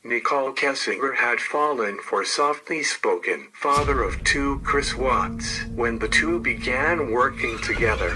Nichol Kessinger had fallen for softly-spoken father of two Chris Watts when the two began working together.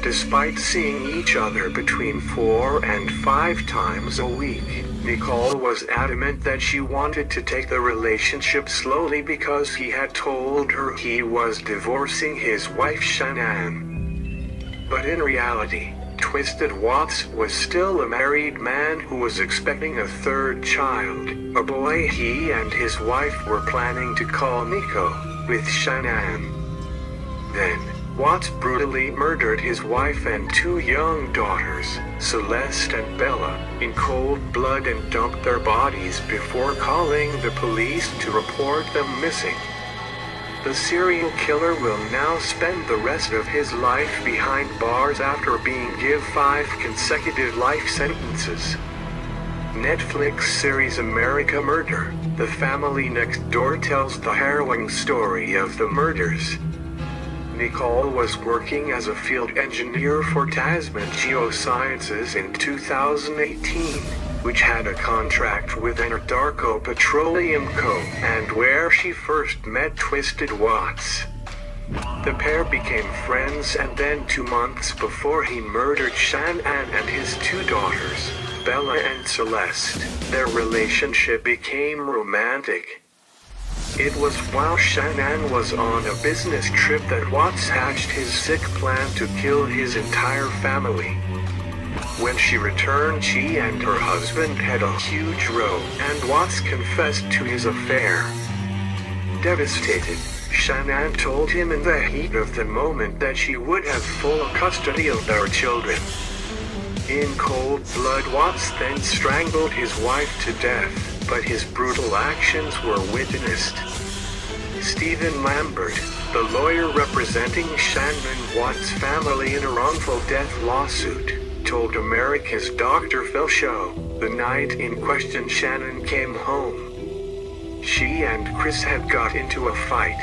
Despite seeing each other between 4 and 5 times a week, Nichol was adamant that she wanted to take the relationship slowly because he had told her he was divorcing his wife Shanann. But in reality, Twisted Watts was still a married man who was expecting a third child, a boy he and his wife were planning to call Nico, with Shanann. Then, Watts brutally murdered his wife and 2 young daughters, Celeste and Bella, in cold blood and dumped their bodies before calling the police to report them missing. The serial killer will now spend the rest of his life behind bars after being given 5 consecutive life sentences. Netflix series America Murder, The Family Next Door tells the harrowing story of the murders. Nichol was working as a field engineer for Tasman Geosciences in 2018, which had a contract with Anadarko Petroleum Co., and where she first met Twisted Watts. The pair became friends, and then 2 months before he murdered Shan'ann and his 2 daughters, Bella and Celeste, their relationship became romantic. It was while Shanann was on a business trip that Watts hatched his sick plan to kill his entire family. When she returned, she and her husband had a huge row, and Watts confessed to his affair. Devastated, Shanann told him in the heat of the moment that she would have full custody of their children. In cold blood, Watts then strangled his wife to death, but his brutal actions were witnessed. Stephen Lambert, the lawyer representing Shanann Watts' family in a wrongful death lawsuit, told America's Dr. Phil show, the night in question Shanann came home. She and Chris had got into a fight.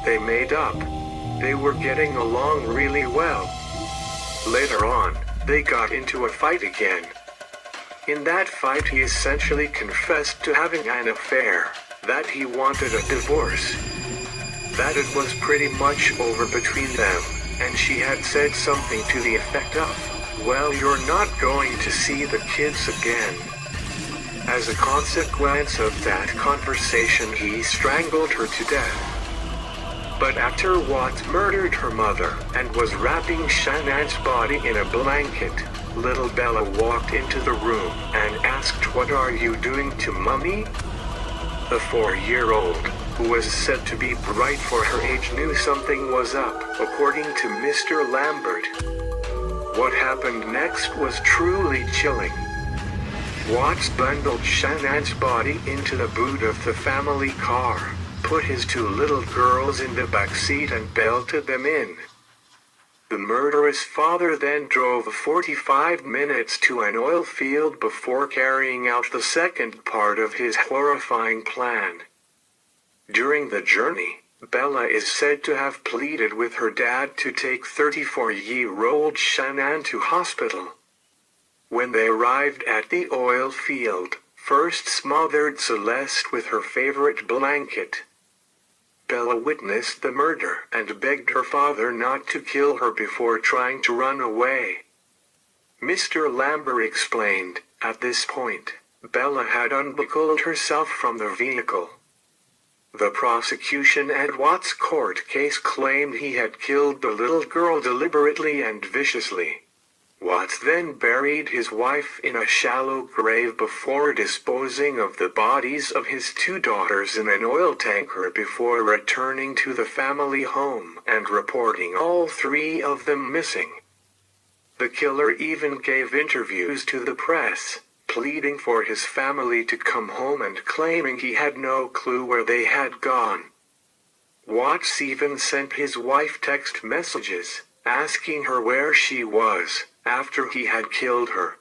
They made up. They were getting along really well. Later on, they got into a fight again. In that fight, he essentially confessed to having an affair, that he wanted a divorce, that it was pretty much over between them, and she had said something to the effect of, "Well, you're not going to see the kids again." As a consequence of that conversation, he strangled her to death. But after Watts murdered her mother and was wrapping Shanann's body in a blanket, little Bella walked into the room and asked, "What are you doing to Mummy?" The 4-year-old, who was said to be bright for her age, knew something was up, according to Mr. Lambert. What happened next was truly chilling. Watts bundled Shannann's body into the boot of the family car, put his 2 little girls in the back seat and belted them in. The murderous father then drove 45 minutes to an oil field before carrying out the second part of his horrifying plan. During the journey, Bella is said to have pleaded with her dad to take 34-year-old Shanann to hospital. When they arrived at the oil field, first smothered Celeste with her favorite blanket. Bella witnessed the murder and begged her father not to kill her before trying to run away. Mr. Lambert explained, at this point, Bella had unbuckled herself from the vehicle. The prosecution and Watts' court case claimed he had killed the little girl deliberately and viciously. Watts then buried his wife in a shallow grave before disposing of the bodies of his 2 daughters in an oil tanker before returning to the family home and reporting all 3 of them missing. The killer even gave interviews to the press, pleading for his family to come home and claiming he had no clue where they had gone. Watts even sent his wife text messages, asking her where she was, after he had killed her.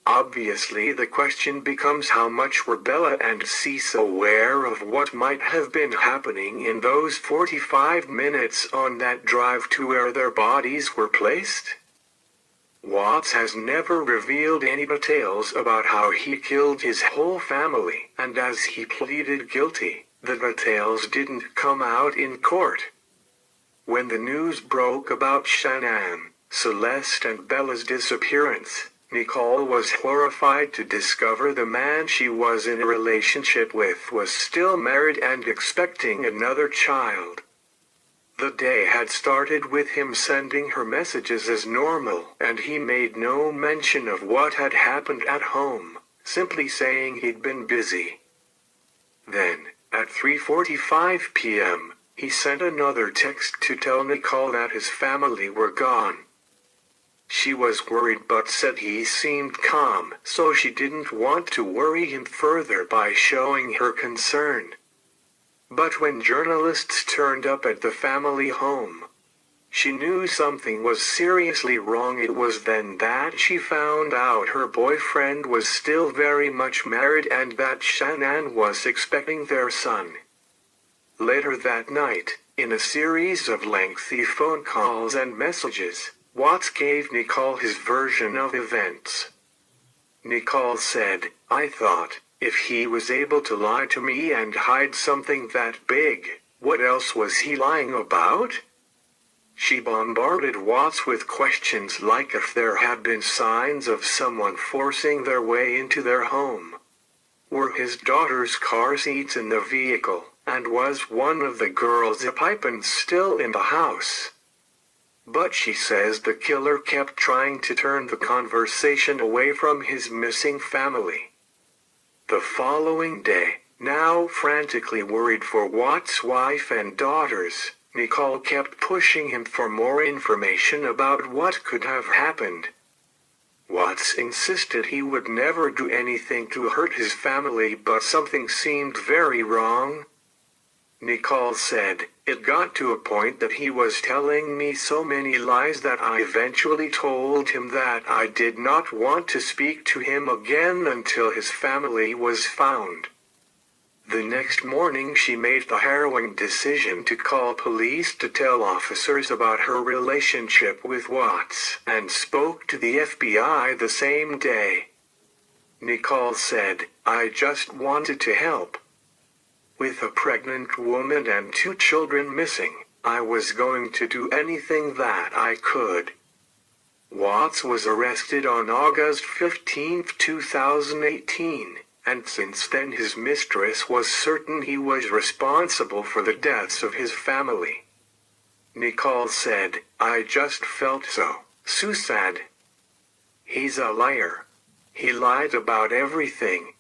Obviously, the question becomes, how much were Bella and Cease aware of what might have been happening in those 45 minutes on that drive to where their bodies were placed? Watts has never revealed any details about how he killed his whole family, and as he pleaded guilty, the details didn't come out in court. When the news broke about Shanann, Celeste and Bella's disappearance, Nichol was horrified to discover the man she was in a relationship with was still married and expecting another child. The day had started with him sending her messages as normal, and he made no mention of what had happened at home, simply saying he'd been busy. Then, at 3:45 p.m., he sent another text to tell Nichol that his family were gone. She was worried but said he seemed calm, so she didn't want to worry him further by showing her concern. But when journalists turned up at the family home, she knew something was seriously wrong. It was then that she found out her boyfriend was still very much married and that Shanann was expecting their son. Later that night, in a series of lengthy phone calls and messages, Watts gave Nichol his version of events. Nichol said, "I thought, if he was able to lie to me and hide something that big, what else was he lying about?" She bombarded Watts with questions like if there had been signs of someone forcing their way into their home. Were his daughter's car seats in the vehicle, and was one of the girls' equipment still in the house? But she says the killer kept trying to turn the conversation away from his missing family. The following day, now frantically worried for Watts' wife and daughters, Nichol kept pushing him for more information about what could have happened. Watts insisted he would never do anything to hurt his family, but something seemed very wrong. Nichol said, "It got to a point that he was telling me so many lies that I eventually told him that I did not want to speak to him again until his family was found." The next morning she made the harrowing decision to call police to tell officers about her relationship with Watts, and spoke to the FBI the same day. Nichol said, "I just wanted to help. With a pregnant woman and 2 children missing, I was going to do anything that I could." Watts was arrested on August 15, 2018, and since then his mistress was certain he was responsible for the deaths of his family. Nichol said, "I just felt so sad. He's a liar. He lied about everything."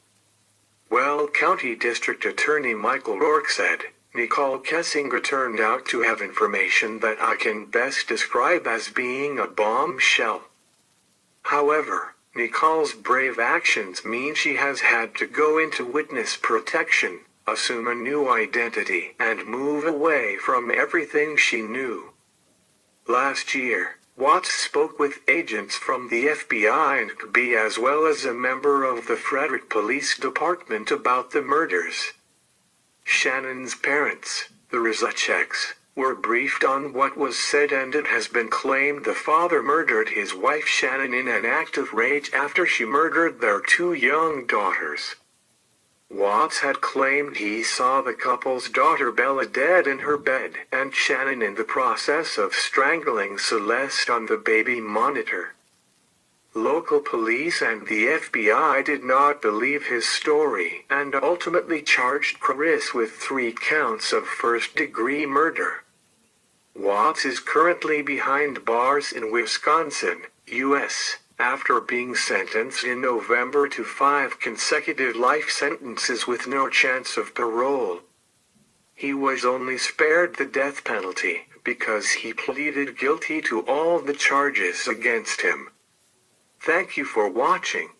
Well, County District Attorney Michael Rourke said, "Nichol Kessinger turned out to have information that I can best describe as being a bombshell." However, Nichol's brave actions mean she has had to go into witness protection, assume a new identity, and move away from everything she knew. Last year, Watts spoke with agents from the FBI and CB as well as a member of the Frederick Police Department about the murders. Shannan's parents, the Rzuceks, were briefed on what was said, and it has been claimed the father murdered his wife Shanann in an act of rage after she murdered their 2 young daughters. Watts had claimed he saw the couple's daughter Bella dead in her bed and Shanann in the process of strangling Celeste on the baby monitor. Local police and the FBI did not believe his story and ultimately charged Chris with 3 counts of first-degree murder. Watts is currently behind bars in Wisconsin, U.S., after being sentenced in November to 5 consecutive life sentences with no chance of parole. He was only spared the death penalty because he pleaded guilty to all the charges against him. Thank you for watching.